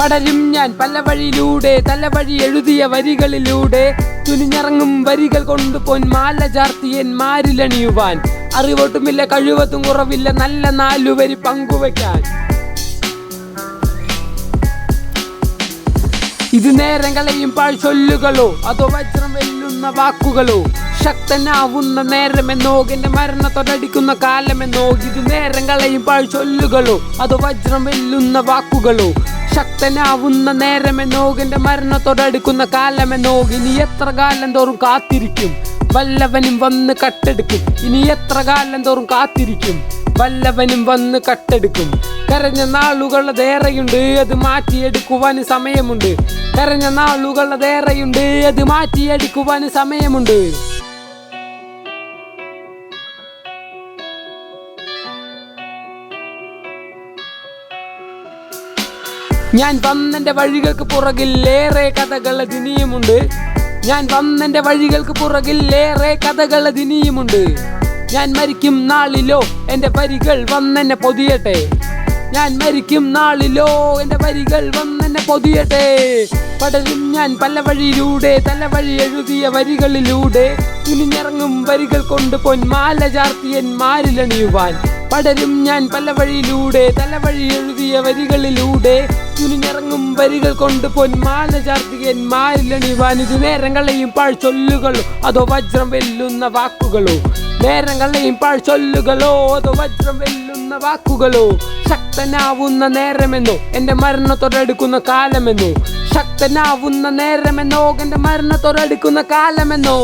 പടരും ഞാൻ പല വഴിയിലൂടെ തലവഴി എഴുതിയ വരികളിലൂടെ തുനിഞ്ഞിറങ്ങും വരികൾ കൊണ്ട് പൊന്മാല ചാർത്തിയന്മാരിലണിയുവാൻ അറിവൊട്ടുമില്ല കഴിവത്തും കുറവില്ല നല്ല നാലുവരി പങ്കുവയ്ക്കാൻ. ഇത് നേരം കളയും പാഴ്ചൊല്ലുകളോ അതോ വജ്രം വെല്ലുന്ന വാക്കുകളോ? ശക്തനാവുന്ന നേരമെന്നോ എന്റെ മരണത്തോടടിക്കുന്ന കാലമെന്നോ? ഇത് നേരം കളയും പാഴ്ചൊല്ലുകളോ അതോ വജ്രം വെല്ലുന്ന വാക്കുകളോ? ശക്തനാവുന്ന നേരമെന്നോ എന്റെ മരണത്തോടടുക്കുന്ന കാലമെന്നോ? ഇനി എത്ര കാലം തോറും കാത്തിരിക്കും വല്ലവനും വന്ന് കട്ടെടുക്കും. ഇനി എത്ര കാലം തോറും കാത്തിരിക്കും വല്ലവനും വന്ന് കട്ടെടുക്കും. കരഞ്ഞ നാളുകളതേറെയുണ്ട്, അത് മാറ്റിയെടുക്കുവാൻ സമയമുണ്ട്. കരഞ്ഞ നാളുകളതേറെയുണ്ട്, അത് മാറ്റിയെടുക്കുവാൻ സമയമുണ്ട്. ഞാൻ വന്നെന്റെ വഴികൾക്ക് പുറകിൽ ഏറെ കഥകൾ അതിനിയുമുണ്ട്. ഞാൻ വന്നെന്റെ വഴികൾക്ക് പുറകിൽ ഏറെ കഥകൾ അതിനിയുമുണ്ട്. ഞാൻ മരിക്കും നാളിലോ എന്റെ വരികൾ വന്നെന്നെ പൊതിയട്ടെ. ഞാൻ മരിക്കും നാളിലോ എന്റെ വരികൾ വന്നെന്നെ പൊതിയട്ടെ. പടരും ഞാൻ പല വഴിയിലൂടെ തലവഴി എഴുതിയ വരികളിലൂടെ തുനിഞ്ഞിറങ്ങും വരികൾ കൊണ്ട് പൊന്മാല ചാർത്തിയന്മാരിലണിയുവാൻ. പടരും ഞാൻ പല വഴിയിലൂടെ തലവഴി എഴുതിയ വരികളിലൂടെ തുനിഞ്ഞിറങ്ങും വരികൾ കൊണ്ട് പൊന്മാല ചാർത്തിയന്മാരിലണിയുവാൻ. ഇത് നേരം കളയും പാഴ്ചൊല്ലുകളോ അതോ വജ്രം വെല്ലുന്ന വാക്കുകളോ? നേരം കളയും പാഴ്ചൊല്ലുകളോ അതോ വജ്രം വെല്ലുന്ന വാക്കുകളോ? ശക്തനാവുന്ന നേരമെന്നോ എന്റെ മരണത്തോടടുക്കുന്ന കാലമെന്നോ? ശക്തനാവുന്ന നേരമെന്നോ എന്റെ മരണത്തോടടുക്കുന്ന കാലമെന്നോ?